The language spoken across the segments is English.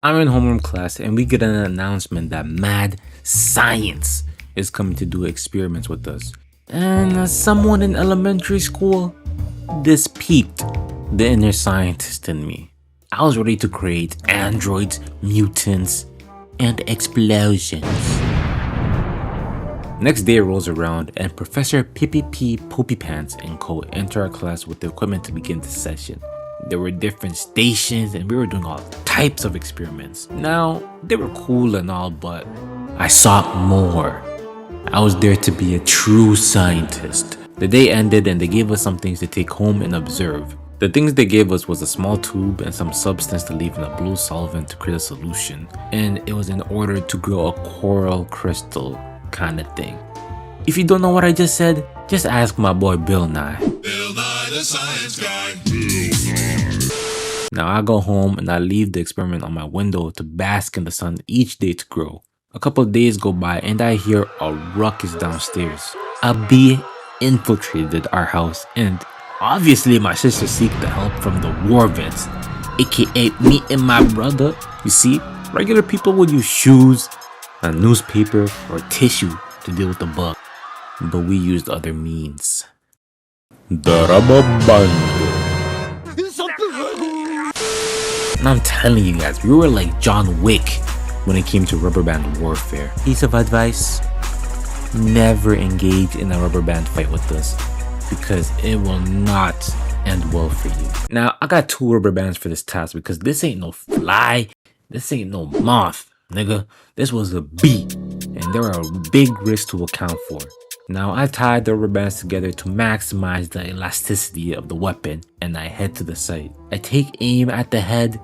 I'm in homeroom class and we get an announcement that mad science is coming to do experiments with us. And someone in elementary school, this piqued the inner scientist in me. I was ready to create androids, mutants, and explosions. Next day rolls around and Professor P Poopy Pants and co enter our class with the equipment to begin the session. There were different stations and we were doing all types of experiments. Now, they were cool and all, but I sought more. I was there to be a true scientist. The day ended and they gave us some things to take home and observe. The things they gave us was a small tube and some substance to leave in a blue solvent to create a solution. And it was in order to grow a coral crystal kind of thing. If you don't know what I just said, just ask my boy Bill Nye. Bill Nye the Science Guy. Now I go home and I leave the experiment on my window to bask in the sun each day to grow. A couple of days go by and I hear a ruckus downstairs. A bee infiltrated our house and obviously my sister seeked the help from the war vets, aka me and my brother. You see, regular people would use shoes, a newspaper, or tissue to deal with the bug. But we used other means. The rubber band. And I'm telling you guys, we were like John Wick when it came to rubber band warfare. Piece of advice: never engage in a rubber band fight with us because it will not end well for you. Now, I got 2 rubber bands for this task because this ain't no fly, this ain't no moth, nigga. This was a bee, and there are big risks to account for. Now, I tied the rubber bands together to maximize the elasticity of the weapon, and I head to the site. I take aim at the head,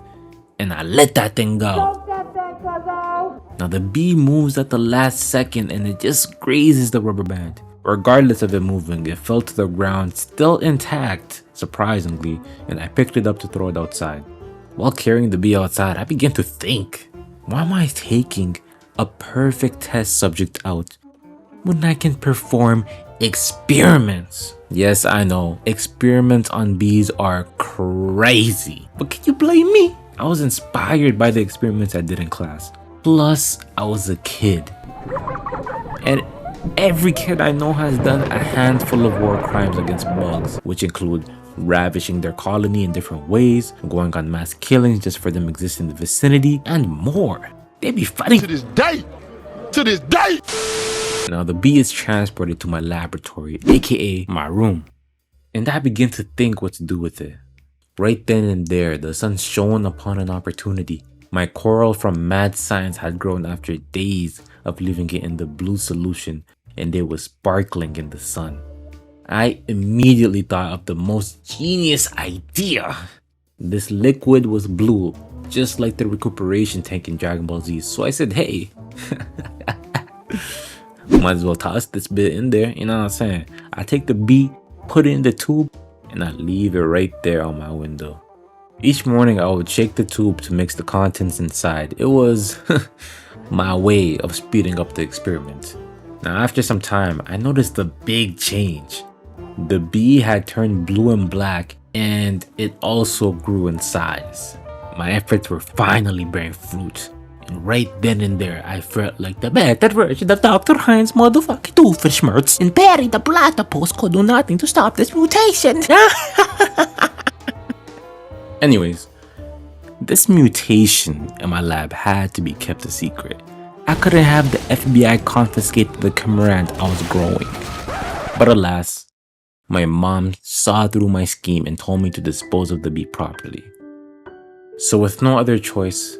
and I let that thing go. Now the bee moves at the last second and it just grazes the rubber band. Regardless of it moving, it fell to the ground still intact, surprisingly, and I picked it up to throw it outside. While carrying the bee outside, I began to think, why am I taking a perfect test subject out when I can perform experiments? Yes, I know, experiments on bees are crazy, but can you blame me? I was inspired by the experiments I did in class. Plus, I was a kid. And every kid I know has done a handful of war crimes against bugs, which include ravishing their colony in different ways, going on mass killings just for them to exist in the vicinity, and more. They be fighting To this day. To this day. Now the bee is transported to my laboratory, aka my room. And I begin to think what to do with it. Right then and there, the sun shone upon an opportunity. My coral from mad science had grown after days of leaving it in the blue solution, and it was sparkling in the sun. I immediately thought of the most genius idea. This liquid was blue, just like the recuperation tank in Dragonball Z, so I said, hey, might as well toss this bit in there, you know what I'm saying? I take the bee, put it in the tube, and I leave it right there on my window. Each morning I would shake the tube to mix the contents inside. It was my way of speeding up the experiment. Now after some time, I noticed a big change. The bee had turned blue and black, and it also grew in size. My efforts were finally bearing fruit. And right then and there, I felt like the better version of Dr. Heinz motherfucking Doofenshmirtz, and Perry the Platypus could do nothing to stop this mutation. Anyways, this mutation in my lab had to be kept a secret. I couldn't have the FBI confiscate the cormorant I was growing. But alas, my mom saw through my scheme and told me to dispose of the bee properly. So with no other choice,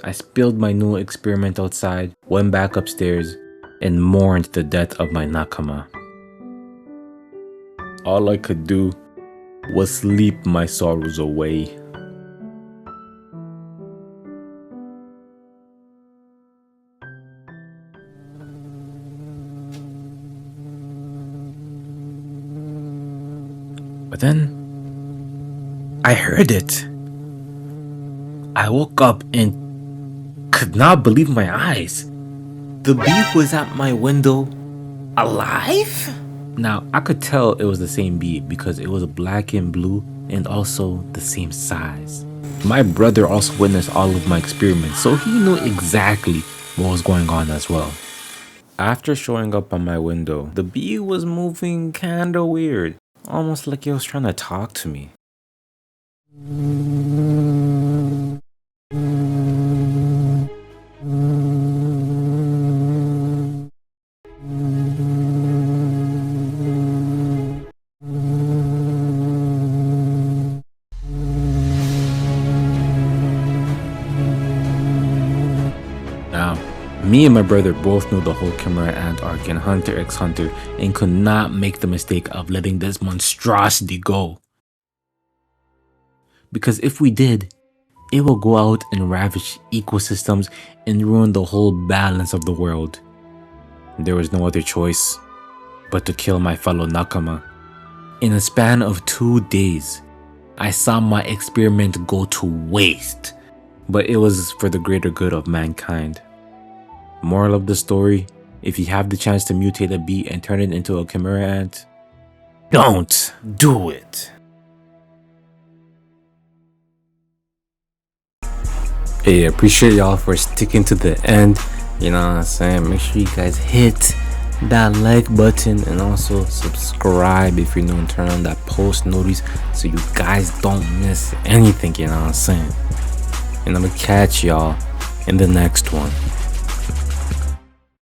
I spilled my new experiment outside, went back upstairs, and mourned the death of my nakama. All I could do was sleep my sorrows away. But then, I heard it. I woke up and could not believe my eyes. The bee was at my window, alive? Now, I could tell it was the same bee because it was black and blue and also the same size. My brother also witnessed all of my experiments, so he knew exactly what was going on as well. After showing up on my window, the bee was moving kinda weird, almost like it was trying to talk to me. Now, me and my brother both knew the whole Chimera ant arc in Hunter x Hunter and could not make the mistake of letting this monstrosity go. Because if we did, it will go out and ravage ecosystems and ruin the whole balance of the world. There was no other choice but to kill my fellow Nakama. In a span of 2 days, I saw my experiment go to waste, but it was for the greater good of mankind. Moral of the story, if you have the chance to mutate a bee and turn it into a Chimera ant, don't do it. Hey, I appreciate y'all for sticking to the end. You know what I'm saying? Make sure you guys hit that like button and also subscribe if you're new and turn on that post notice so you guys don't miss anything, you know what I'm saying? And I'm gonna catch y'all in the next one.